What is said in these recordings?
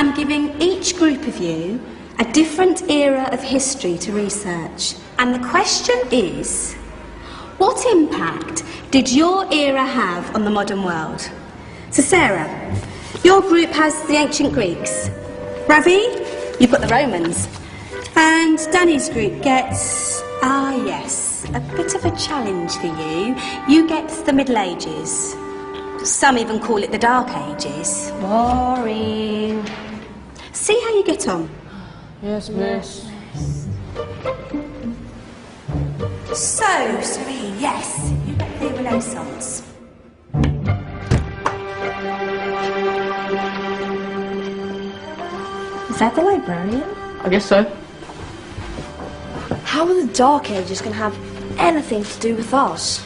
I'm giving each group of you a different era of history to research. And the question is, what impact did your era have on the modern world? So Sarah, your group has the ancient Greeks. Ravi, you've got the Romans. And Danny's group gets, yes, a bit of a challenge for you. You get the Middle Ages. Some even call it the Dark Ages. Boring. See how you get on. Yes, miss. So, Serene, yes, you get the Renaissance. Is that the librarian? I guess so. How are the Dark Ages going to have anything to do with us?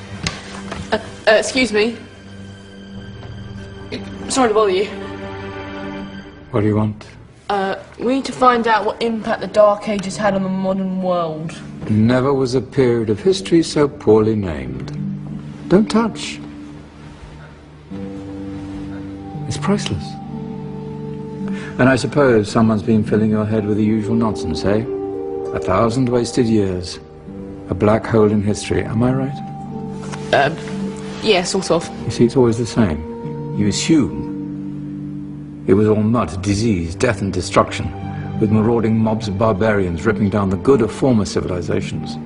Excuse me. Sorry to bother you. What do you want? We need to find out what impact the Dark Ages had on the modern world. Never was a period of history so poorly named. Don't touch. It's priceless. And I suppose someone's been filling your head with the usual nonsense, eh? 1,000 wasted years. A black hole in history, am I right? Yeah, sort of. You see, it's always the same. You assume it was all mud, disease, death and destruction, with marauding mobs of barbarians ripping down the good of former civilizations,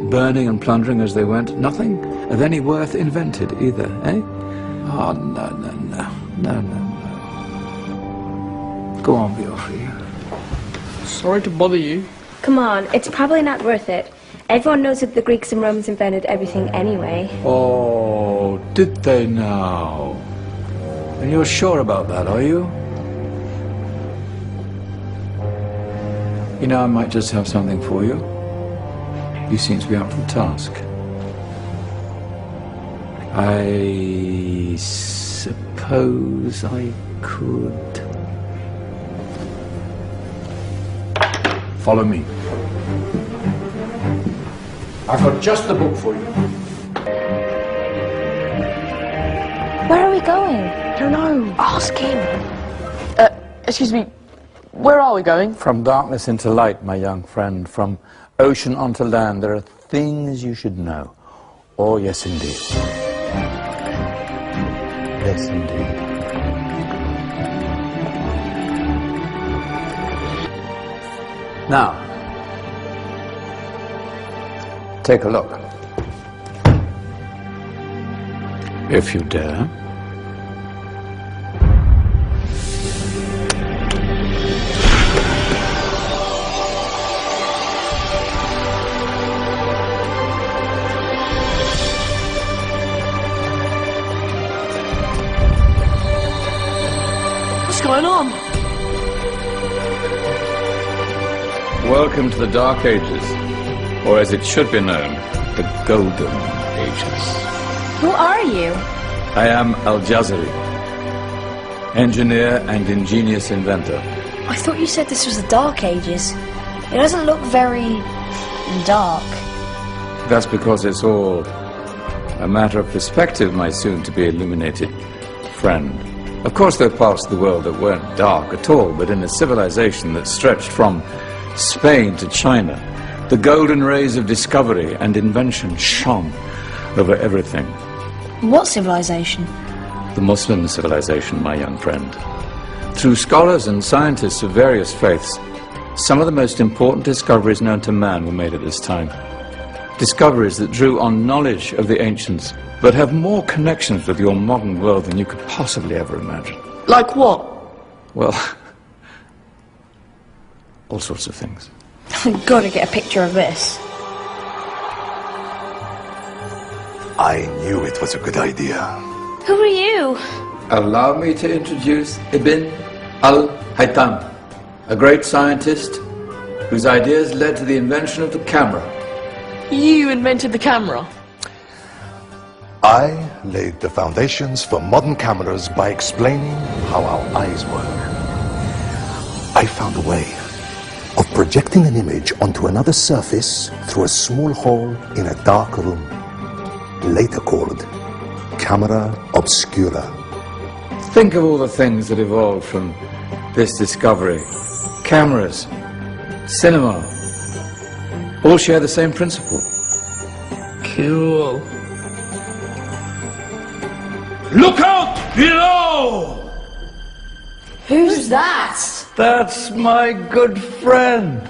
burning and plundering as they went. Nothing of any worth invented either, eh? Oh, no. Go on, Beofrey. Sorry to bother you. Come on, it's probably not worth it. Everyone knows that the Greeks and Romans invented everything anyway. Oh, did they now? And you're sure about that, are you? You know, I might just have something for you. You seem to be up to the task. I suppose I could... Follow me. I've got just the book for you. Where are we going? I don't know. Ask him. Excuse me. Where are we going? From darkness into light, my young friend. From ocean onto land. There are things you should know. Oh, yes, indeed. Yes, indeed. Now, take a look. If you dare. What's going on? Welcome to the Dark Ages, or as it should be known, the Golden Ages. Who are you? I am Al-Jazari, engineer and ingenious inventor. I thought you said this was the Dark Ages. It doesn't look very... dark. That's because it's all a matter of perspective, my soon-to-be illuminated friend. Of course, there are parts of the world that weren't dark at all, but in a civilization that stretched from Spain to China, the golden rays of discovery and invention shone over everything. What civilization? The Muslim civilization, my young friend. Through scholars and scientists of various faiths, some of the most important discoveries known to man were made at this time. Discoveries that drew on knowledge of the ancients, but have more connections with your modern world than you could possibly ever imagine. Like what? Well, all sorts of things. I've got to get a picture of this. I knew it was a good idea. Who are you? Allow me to introduce Ibn al-Haytham, a great scientist whose ideas led to the invention of the camera. You invented the camera? I laid the foundations for modern cameras by explaining how our eyes work. I found a way of projecting an image onto another surface through a small hole in a dark room, later called camera obscura. Think of all the things that evolved from this discovery. Cameras, cinema, all share the same principle. Cool. Look out below! Who's that? That's my good friend,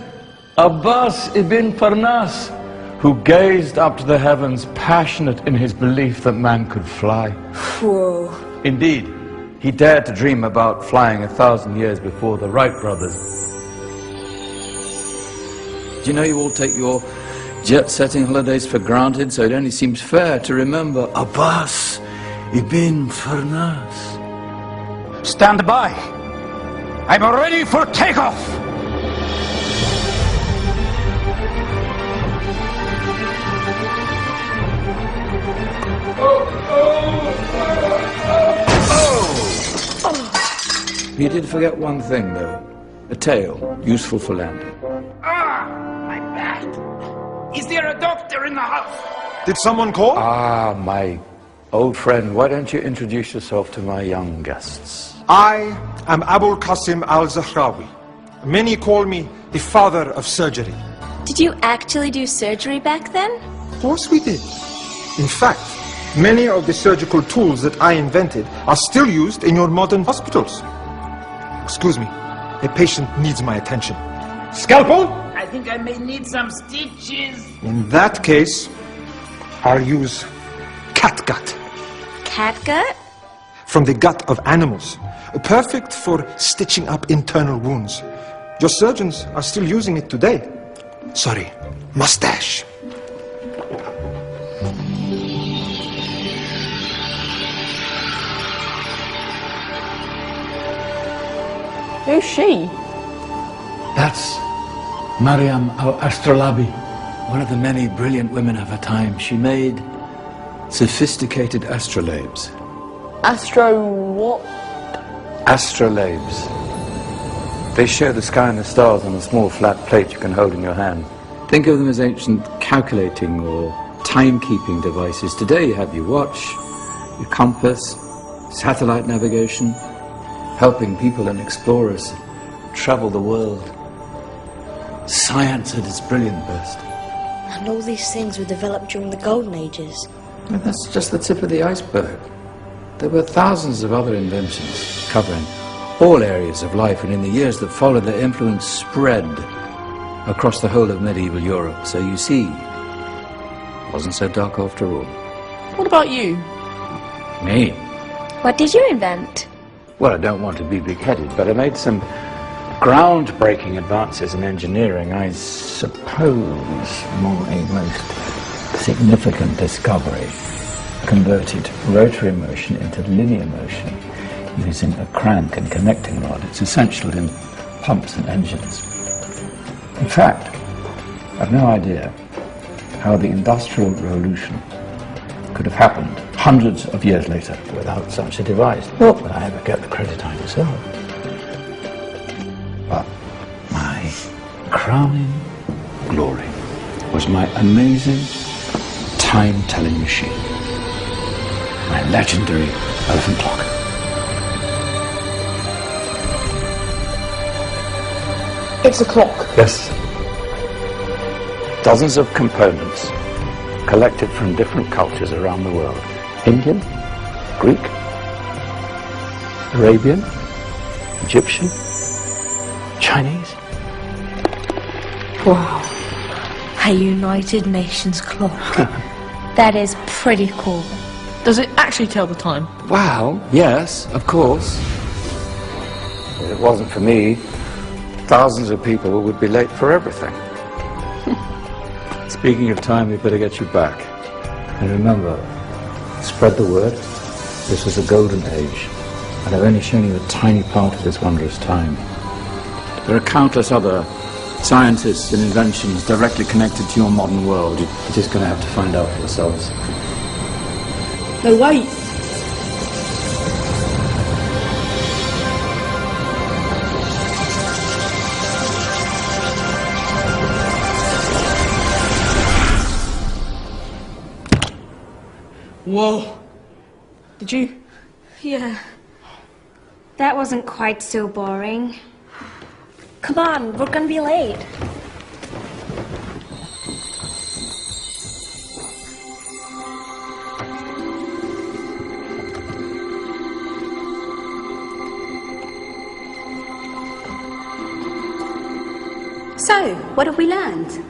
Abbas ibn Farnas, who gazed up to the heavens, passionate in his belief that man could fly. Whoa. Indeed, he dared to dream about flying 1,000 years before the Wright brothers. Do you know you all take your jet-setting holidays for granted, so it only seems fair to remember Abbas ibn Farnas. Stand by. I'm ready for takeoff. You did forget one thing, though. A tail, useful for landing. My back. Is there a doctor in the house? Did someone call? Ah, my old friend, why don't you introduce yourself to my young guests? I am Abul Qasim al-Zahrawi. Many call me the father of surgery. Did you actually do surgery back then? Of course we did. In fact, many of the surgical tools that I invented are still used in your modern hospitals. Excuse me, a patient needs my attention. Scalpel? I think I may need some stitches. In that case, I'll use catgut. Catgut? From the gut of animals. Perfect for stitching up internal wounds. Your surgeons are still using it today. Sorry, mustache. Who's she? That's Maryam al-Astrolabi, one of the many brilliant women of her time. She made sophisticated astrolabes. Astro what? Astrolabes. They show the sky and the stars on a small flat plate you can hold in your hand. Think of them as ancient calculating or timekeeping devices. Today you have your watch, your compass, satellite navigation, helping people and explorers travel the world. Science at its brilliant best. And all these things were developed during the Golden Ages. And that's just the tip of the iceberg. There were thousands of other inventions covering all areas of life, and in the years that followed, their influence spread across the whole of medieval Europe. So you see, it wasn't so dark after all. What about you? Me? What did you invent? Well, I don't want to be big-headed, but I made some groundbreaking advances in engineering. I suppose my most significant discovery converted rotary motion into linear motion using a crank and connecting rod. It's essential in pumps and engines. In fact, I've no idea how the Industrial Revolution could have happened hundreds of years later without such a device. Not that I ever get the credit I deserve. But my crowning glory was my amazing time-telling machine, my legendary elephant clock. It's a clock. Yes. Dozens of components collected from different cultures around the world. Indian, Greek, Arabian, Egyptian, Chinese. Wow. A United Nations clock. That is pretty cool. Does it actually tell the time? Well, yes, of course. If it wasn't for me, thousands of people would be late for everything. Speaking of time, we better get you back. And remember, spread the word. This was a golden age, and I've only shown you a tiny part of this wondrous time. There are countless other scientists and inventions directly connected to your modern world. You're just going to have to find out for yourselves. No, wait. Whoa. Did you? Yeah. That wasn't quite so boring. Come on, we're gonna be late. So, what have we learned?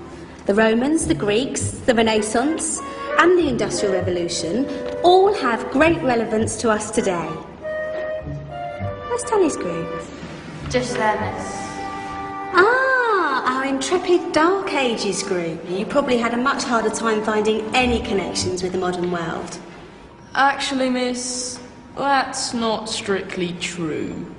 The Romans, the Greeks, the Renaissance, and the Industrial Revolution all have great relevance to us today. Where's Tanya's group? Just there, miss. Ah, our intrepid Dark Ages group. You probably had a much harder time finding any connections with the modern world. Actually, miss, that's not strictly true.